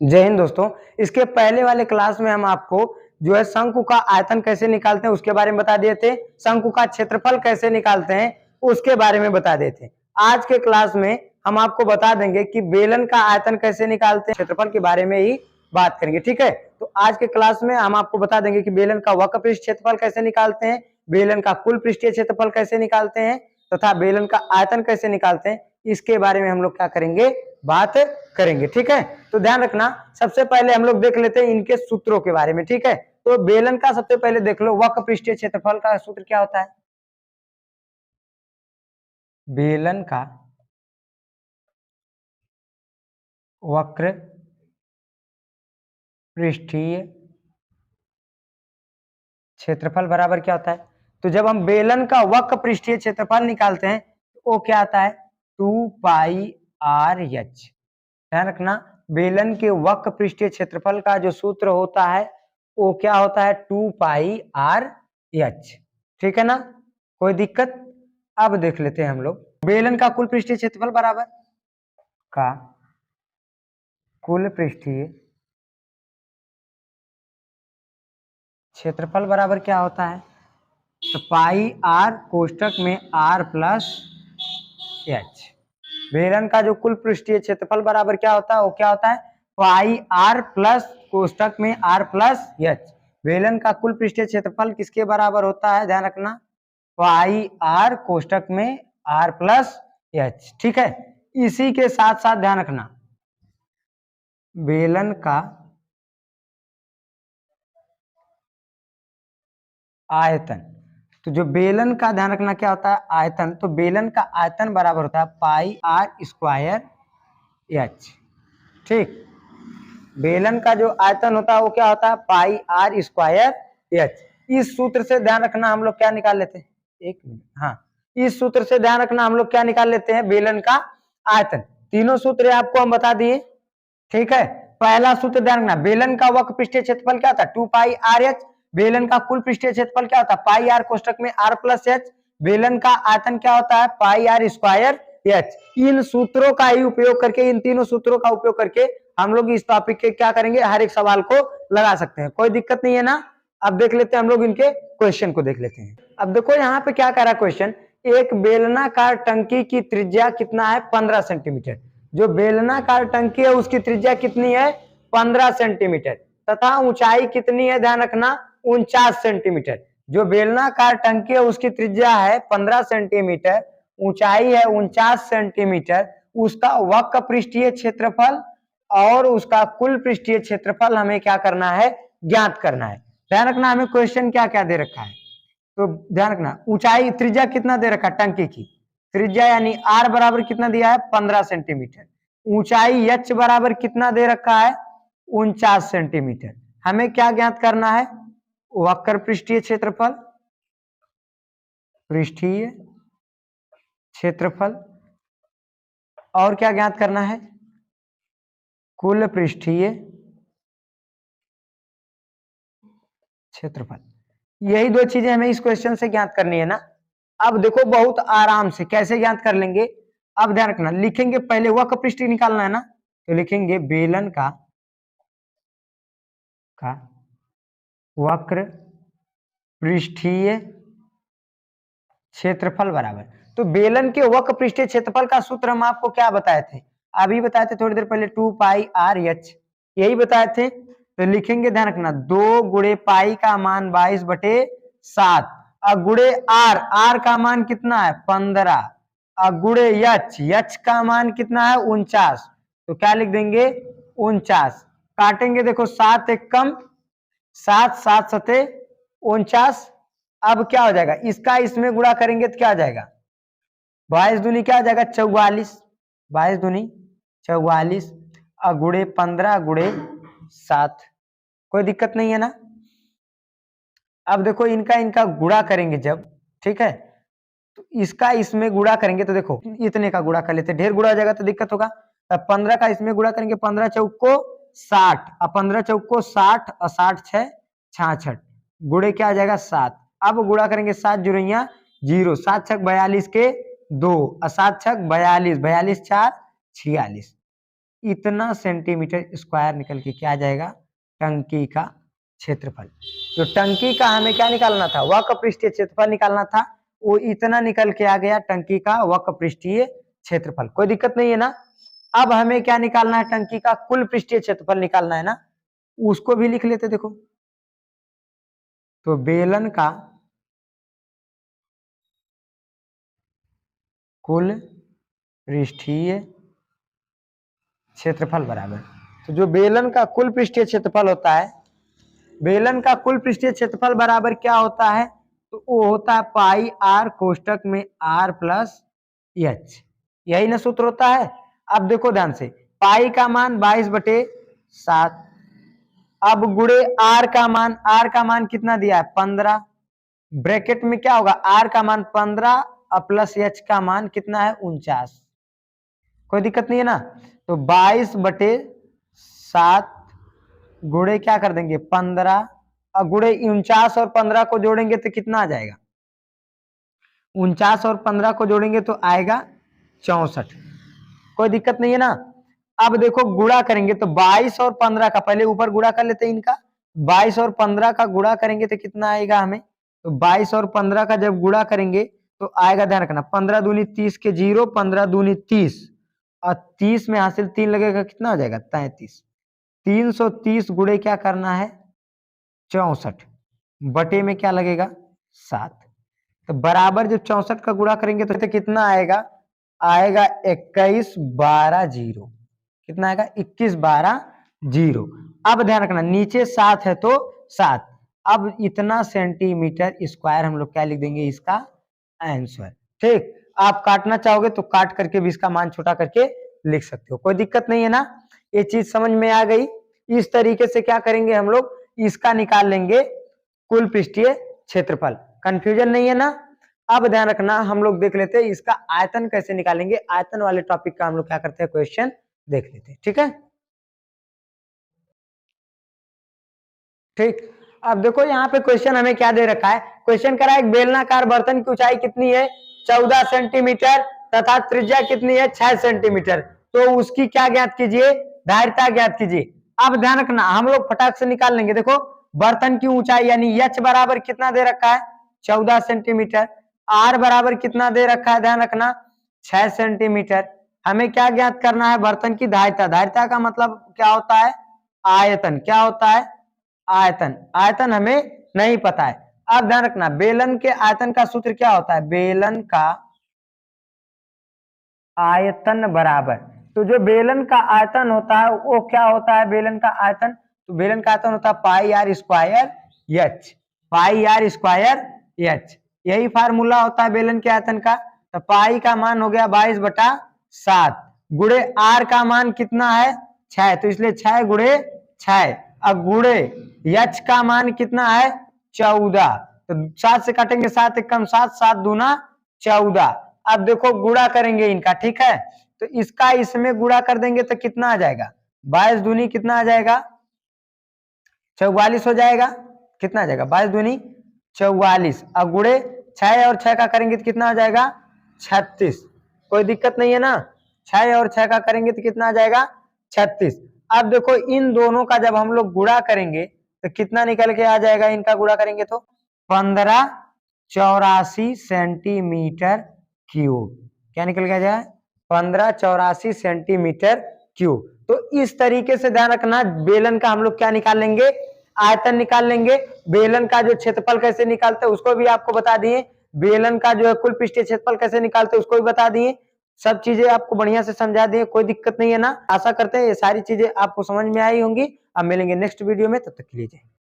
जय हिंद दोस्तों। इसके पहले वाले क्लास में हम आपको जो है शंकु का आयतन कैसे निकालते हैं उसके बारे में बता दिए थे, शंकु का क्षेत्रफल कैसे निकालते हैं उसके बारे में बता दिए थे। आज के क्लास में हम आपको बता देंगे कि बेलन का आयतन कैसे निकालते हैं, क्षेत्रफल के बारे में ही बात करेंगे। ठीक है, तो आज के क्लास में हम आपको बता देंगे कि बेलन का वक्र पृष्ठ क्षेत्रफल कैसे निकालते हैं, बेलन का कुल पृष्ठीय क्षेत्रफल कैसे निकालते हैं तथा बेलन का आयतन कैसे निकालते हैं, इसके बारे में हम लोग क्या करेंगे, बात करेंगे। ठीक है, तो ध्यान रखना, सबसे पहले हम लोग देख लेते हैं इनके सूत्रों के बारे में। ठीक है, तो बेलन का सबसे पहले देख लो, वक्र पृष्ठीय क्षेत्रफल का सूत्र क्या होता है। बेलन का वक्र पृष्ठीय क्षेत्रफल बराबर क्या होता है, तो जब हम बेलन का वक्र पृष्ठीय क्षेत्रफल निकालते हैं तो वो क्या आता है, 2 पाई आर एच। ध्यान रखना, बेलन के वक्र पृष्ठीय क्षेत्रफल का जो सूत्र होता है वो क्या होता है, 2 पाई आर एच। ठीक है ना, कोई दिक्कत। अब देख लेते हैं हम लोग, बेलन का कुल पृष्ठीय क्षेत्रफल बराबर का कुल पृष्ठीय क्षेत्रफल बराबर क्या होता है, तो पाई आर कोष्टक में आर प्लस एच। बेलन का जो कुल पृष्ठीय क्षेत्रफल बराबर क्या होता है, वो क्या होता है, पाई आर प्लस कोष्टक में आर प्लस एच। बेलन का कुल पृष्ठीय क्षेत्रफल किसके बराबर होता है, ध्यान रखना, पाई आर कोष्टक में आर प्लस एच। ठीक है, इसी के साथ साथ ध्यान रखना, बेलन का आयतन, तो जो बेलन का ध्यान रखना क्या होता है, आयतन, तो बेलन का आयतन बराबर होता है पाई आर स्क्वायर एच। ठीक, बेलन का जो आयतन होता है वो क्या होता है, पाई आर स्क्वायर एच। इस सूत्र से ध्यान रखना हम लोग क्या निकाल लेते हैं, एक मिनट, हाँ, इस सूत्र से ध्यान रखना हम लोग क्या निकाल लेते हैं, बेलन का आयतन। तीनों सूत्र आपको हम बता दिए। ठीक है, पहला सूत्र ध्यान रखना, बेलन का वक्र पृष्ठीय क्षेत्रफल क्या होता है, 2 पाई आर एच। बेलन का कुल पृष्ठीय क्षेत्रफल क्या होता है, पाई आर कोष्टक में आर प्लस एच। बेलन का आयतन क्या होता है, पाई आर स्क्वायर एच। इन सूत्रों का ही उपयोग करके, इन तीनों सूत्रों का उपयोग करके हम लोग इस टॉपिक के क्या करेंगे, हर एक सवाल को लगा सकते हैं, कोई दिक्कत नहीं है ना। अब देख लेते हैं हम लोग इनके क्वेश्चन को देख लेते हैं। अब देखो यहाँ पे क्या कह रहा है क्वेश्चन, एक बेलनाकार टंकी की त्रिज्या कितना है, 15 सेंटीमीटर। जो बेलनाकार टंकी है उसकी त्रिज्या कितनी है, 15 सेंटीमीटर, तथा ऊंचाई कितनी है, ध्यान रखना, 49 सेंटीमीटर। जो बेलनाकार टंकी है उसकी त्रिज्या है 15 सेंटीमीटर, ऊंचाई है 49 सेंटीमीटर। उसका वक्र पृष्ठीय क्षेत्रफल और उसका कुल पृष्ठीय क्षेत्रफल हमें क्या करना है, ज्ञात करना है। ध्यान रखना, हमें क्वेश्चन क्या क्या दे रखा है, तो ध्यान रखना, ऊंचाई त्रिज्या कितना दे रखा है, टंकी की त्रिज्या यानी आर बराबर कितना दिया है, 15 सेंटीमीटर। ऊंचाई एच बराबर कितना दे रखा है, 49 सेंटीमीटर। हमें क्या ज्ञात करना है, वक्र पृष्ठीय क्षेत्रफल, पृष्ठीय क्षेत्रफल, और क्या ज्ञात करना है, कुल पृष्ठीय क्षेत्रफल। यही दो चीजें हमें इस क्वेश्चन से ज्ञात करनी है ना। अब देखो बहुत आराम से कैसे ज्ञात कर लेंगे, अब ध्यान रखना, लिखेंगे पहले वक्र पृष्ठीय निकालना है ना, तो लिखेंगे बेलन का वक्र पृष्ठीय क्षेत्रफल बराबर, तो बेलन के वक्र पृष्ठीय क्षेत्रफल का सूत्र हम आपको क्या बताए थे, अभी बताए थे थोड़ी देर पहले, 2 पाई आर एच, यही बताए थे। तो लिखेंगे, ध्यान रखना, 2 गुणे पाई का मान 22/7, और गुणे आर, आर का मान कितना है, 15, और गुणे एच, एच का मान कितना है, 49, तो क्या लिख देंगे, 49। काटेंगे, देखो 7 एक कम, 7 7 सते 49। अब क्या हो जाएगा, इसका इसमें गुणा करेंगे तो क्या आ जाएगा, 22 दूनी क्या आ जाएगा, 44, 22 दूनी 44, और गुणे 15 गुणे 7, कोई दिक्कत नहीं है ना। अब देखो इनका इनका गुणा करेंगे जब, ठीक है, तो इसका इसमें गुणा करेंगे, तो देखो इतने का गुणा कर लेते, ढेर गुणा हो जाएगा तो दिक्कत होगा। अब 15 का इसमें गुणा करेंगे, 15 चौक को 60, और 15 चौक को 60, और 60 6 66, गुणे क्या आ जाएगा 7। अब गुणा करेंगे 7 जुड़ैया 0, 7 छक 42 के 2, और 7 छक 42, 42 4 46, इतना सेंटीमीटर स्क्वायर निकल के क्या आ जाएगा, टंकी का क्षेत्रफल। जो टंकी का हमें क्या निकालना था, वक्र पृष्ठीय क्षेत्रफल निकालना था, वो इतना निकल के आ गया टंकी का वक्र पृष्ठीय क्षेत्रफल। कोई दिक्कत नहीं है ना। अब हमें क्या निकालना है, टंकी का कुल पृष्ठीय क्षेत्रफल निकालना है ना, उसको भी लिख लेते। देखो तो बेलन का कुल पृष्ठीय क्षेत्रफल बराबर, तो जो बेलन का कुल पृष्ठीय क्षेत्रफल होता है, बेलन का कुल पृष्ठीय क्षेत्रफल बराबर क्या होता है, तो वो होता है पाई आर कोष्टक में आर प्लस एच, यही ना सूत्र होता है। अब देखो ध्यान से, पाई का मान 22/7, अब गुणे आर का मान कितना दिया है 15, ब्रैकेट में क्या होगा, आर का मान 15 प्लस एच का मान कितना है 49, कोई दिक्कत नहीं है ना। तो 22/7 गुणे क्या कर देंगे 15, और गुणे 49 और 15 को जोड़ेंगे तो कितना आ जाएगा, 49 और 15 को जोड़ेंगे तो आएगा 64, कोई दिक्कत नहीं है ना। अब देखो गुणा करेंगे तो 22 और 15 का, पहले ऊपर गुणा कर लेते हैं इनका, 22 और 15 का गुणा करेंगे तो कितना आएगा हमें, तो 22 और 15 का जब गुणा करेंगे तो आएगा, ध्यान रखना 15 दूनी 30 के 0, 15 दूनी 30, और 30 में हासिल 3 लगेगा, कितना हो जाएगा 33, 330 गुणे क्या करना है 64, बटे में क्या लगेगा 7, तो बराबर जब 64 का गुणा करेंगे तो कितना आएगा, आएगा 21/12, कितना आएगा 21/12। अब ध्यान रखना नीचे 7 है तो 7, अब इतना सेंटीमीटर स्क्वायर हम लोग क्या लिख देंगे इसका आंसर। ठीक, आप काटना चाहोगे तो काट करके भी इसका मान छोटा करके लिख सकते हो, कोई दिक्कत नहीं है ना। ये चीज समझ में आ गई। इस तरीके से क्या करेंगे हम लोग, इसका निकाल लेंगे कुल पृष्ठीय क्षेत्रफल, कंफ्यूजन नहीं है ना। अब ध्यान रखना, हम लोग देख लेते हैं इसका आयतन कैसे निकालेंगे, आयतन वाले टॉपिक का हम लोग क्या करते हैं क्वेश्चन देख लेते हैं, ठीक है। ठीक, अब देखो यहाँ पे क्वेश्चन हमें क्या दे रखा है, क्वेश्चन करा एक बेलनाकार बर्तन की ऊंचाई कितनी है 14 सेंटीमीटर तथा त्रिज्या कितनी है 6 सेंटीमीटर, तो उसकी क्या ज्ञात कीजिए, धारिता ज्ञात कीजिए। अब ध्यान रखना हम लोग फटाक से निकाल लेंगे। देखो बर्तन की ऊंचाई यानी एच बराबर कितना दे रखा है 14 सेंटीमीटर, आर बराबर कितना दे रखा है, ध्यान रखना 6 सेंटीमीटर। हमें क्या ज्ञात करना है, बर्तन की धारिता, धारिता का मतलब क्या होता है आयतन, क्या होता है आयतन, आयतन हमें नहीं पता है। अब ध्यान रखना बेलन के आयतन का सूत्र क्या होता है, बेलन का आयतन बराबर, तो जो बेलन का आयतन होता है वो क्या होता है, बेलन का आयतन, तो बेलन का आयतन होता है pi r square h, pi r square h, यही फार्मूला होता है बेलन के आयतन का। तो पाई का मान हो गया 22/7 गुणे आर का मान कितना है 6, तो इसलिए 6 गुणे 6, अब गुणे एच का मान कितना है 14, तो 7 से काटेंगे 7 एक कम 7, 7 दूना 14। अब देखो गुणा करेंगे इनका, ठीक है, तो इसका इसमें गुणा कर देंगे तो कितना आ जाएगा 22 दूनी कितना आ जाएगा 44 हो जाएगा, कितना आ जाएगा 22 दूनी 44, अब गुणे 6 और 6 का करेंगे तो कितना आ जाएगा 36, कोई दिक्कत नहीं है ना। 6 और 6 का करेंगे तो कितना आ जाएगा 36। अब देखो इन दोनों का जब हम लोग गुणा करेंगे तो कितना निकल के आ जाएगा, इनका गुणा करेंगे तो 1584 सेंटीमीटर क्यूब, क्या निकल के आ जाएगा 1584 सेंटीमीटर क्यूब। तो इस तरीके से ध्यान रखना, बेलन का हम लोग क्या निकाल लेंगे आयतन निकाल लेंगे, बेलन का जो क्षेत्रफल कैसे निकालते हैं उसको भी आपको बता दिए, बेलन का जो है कुल पृष्ठीय क्षेत्रफल कैसे निकालते हैं उसको भी बता दिए, सब चीजें आपको बढ़िया से समझा दिए, कोई दिक्कत नहीं है ना। आशा करते हैं ये सारी चीजें आपको समझ में आई होंगी। अब मिलेंगे नेक्स्ट वीडियो में, तब तक के लिए जय।